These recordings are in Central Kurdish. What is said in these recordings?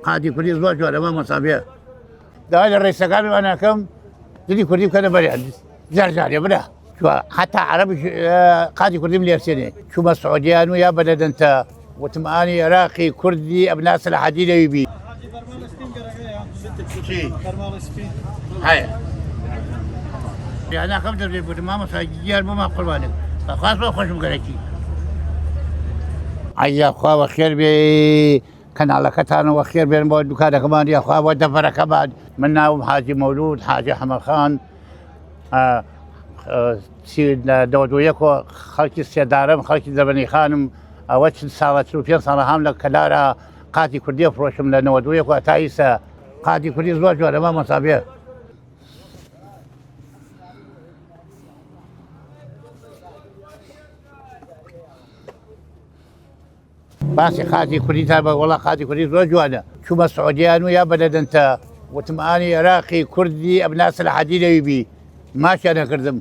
قاعدی کوردی زۆر جوانە مە مەسابێ داوای لە ڕێسەکانمانەکەم دلی کوردی بکەنە بەریان جارجارێ برا حتا عربش قاعدی کوردیم لێرسێنێ چوومە سعودیان و یا بەلەدەنتە وتمانی عراقی کوردی ئەبنا سەلاحەدی لەوی بی هەیە یاناکەم دەبێت بۆ مامۆستا گیار بۆ ما قوربانێک بەخواست بۆ خۆشم گەرەکی ئەیا خوا بەخێر بێ کەناڵەکەتانەوە خێر بێن بۆ دوکانەکەمان یا خوا بۆ دەفەرەکەمان من ناوم حاجی مەولود حاجی حەمەدخان دەوەدویەکەوە خەڵکی سێدارم خەڵکی دەبەنی خانم ئەوە چ ساڵە 45 ساڵە هەم لە کەلارە قاتی کوردی فڕۆشم لە 92 تا ئیسا قاتی کوردی زۆر جوانە مە مەسابێ باسی قاتی کوردی تا بە وەڵا قاتی کوردی زۆر جوانە چوومە سعودیان و یا بەلەدەنتە وتمانی عراقی کوردی ئەبنا سەلاحەدی لەوی بی ماشیان نەکردم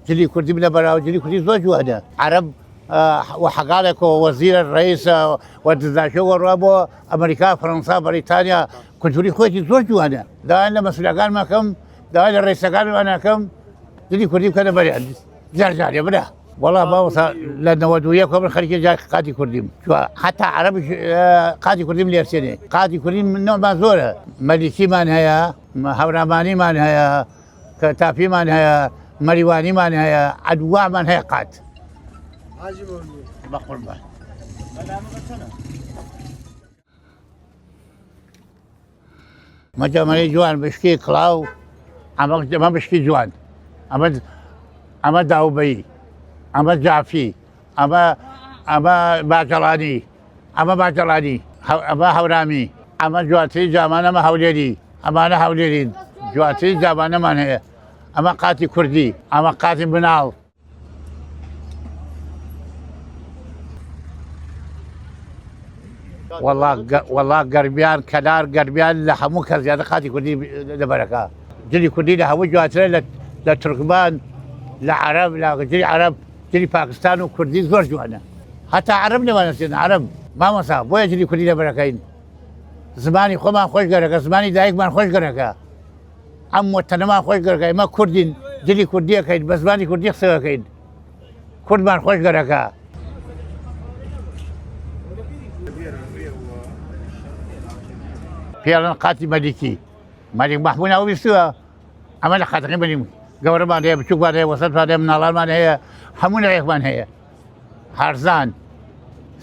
جلی کوردی بنە بەراو جلی کوردی زۆر جوانە عەرب وحەقالێکەوە وەزیرە ڕئیسە وەردەداشەوە ڕوا بۆ ئەمریکا فەڕەنسا بەریتانیا کولتوری خۆیەتی زۆر جوانە داوای لە مەسئولەکانمەکەم داوای لە ڕێسەکانمانەکەم جلی کوردی بکەنە بەریان جارجارێ برا وەڵا باوەسا لە 92 من خەریکی جای قاتی کوردیم حتا عربش قاتی کوردیم لێرسێنێ قاتی کوردی نۆمان زۆرە مەلیکیمان هەیە هەورامانیمان هەیە تاپیمان هەیە مەریوانیمان هەیە عەدوامان هەیە قات بەقوربان مەجەمەرەی جوان بشکی کڵاو ئەمە بشکی جوان ئەمە داوبەیی ئەمە جافی ئەمە باجەڵانی ئەمە هەورامی ئەمە جواتری جامانەمە هەولێری ئەمانە هەولێرین جواتری جامانەمان هەیە ئەمە قاتی کوردی ئەمە قاتی بناڵ وەڵا گەرمیان کەلار گەرمیان لە هەموو کە زیادە قاتی کوردی لەبەرەکە جلی کوردی لە هەموو جواترە لە تورکمان لە عەرەب لە جلی عەرەب جلی پاکستان و کوردی زۆر جوانە هەتا عەرەب نێوانەچێن عەرەب مامۆستا بۆیە جلی کوردی لەبەرەکەین زمانی خۆمان خۆش گەرەکە زمانی دایکمان خۆش گەرەکە ئەم وەتەنەمان خۆش گەرەکە ئێمە کوردین جلی کوردیەکەین بە زمانی کوردی قسەکەین کوردمان خۆش گەرەکە پێڵەن قاتی مەلیکی مەلیک مەحموود ئەو بیستووە ئەمە لە قاتەکەی بنیم گەورەمان هەیە بچووکمان هەیە وەسەدمان هەیە مناڵانمان هەیە هەموو نەوەیەکمان هەیە هەرزان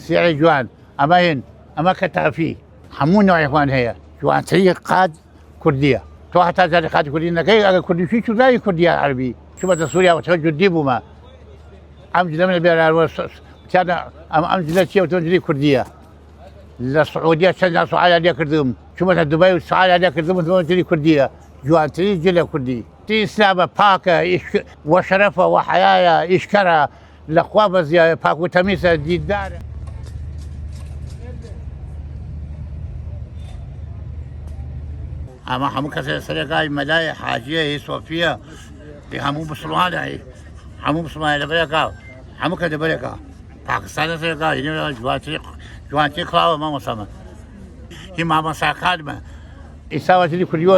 سیعی جوان ئەمە هێن ئەمە کەتافی هەموو نەوەیەکمان هەیە جوانترین قات کوردیە تۆ هەتا جاری قاتی کوردی نەکەی ئەگەر کوردیشی چوزاوی کوردیە عەربی چوومەتە سووریا وەچەوە جودی بوومە ئەم جلە منە بێرانوە ئەم جلە چییە وتۆ جلی کوردیە لە سعودیە چەند سوعالە لێ کردم چوومەتە دوبای و سوعالە لێ کردم وتۆ جلی کوردیە جوانترین جلە کوردی ئیسلامە پاکە وەشەرەفە وەحەیایە ئیشکەرە لەخوا بەزیایە پاک و تەمیزە دیندارە ئەمە هەموو کەسێک سەرێکای مەلایە حاجیە هی سۆفیە هەموو مسلمانە هەموو مسلمانە لەبەرێکا هەموو کە لەبەرێکە پاکستانە سەرێکا جوانترین کڵاوە مامۆستامە هی مامۆستاکانمە ئیساوە جلی کوردیوە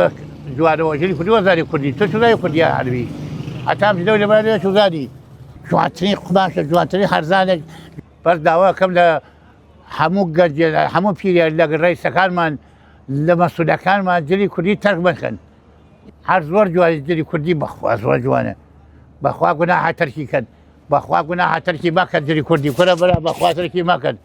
جوانەوە جلی کوردیوە زانی کوردی تۆ چوزای کوردیە عەربی هەتام جلەوە لەبەرێ چوزانی جوانترین قماشە جوانترین هەرزانێک بەس داوا کەم لە هەموو گەنجێ هەموو پیرە لە ڕیسەکانمان لە مەسئولەکانمان جلی کوردی تەرک مەکەن هەر زۆر جوانی جلی کوردی بەخوا زۆر جوانە بەخوا گوناحە تەرکی کەن بەخوا گوناحە تەرکی مەکەن جلی کوردی کورە بەرە بەخوا تەرکی مەکەن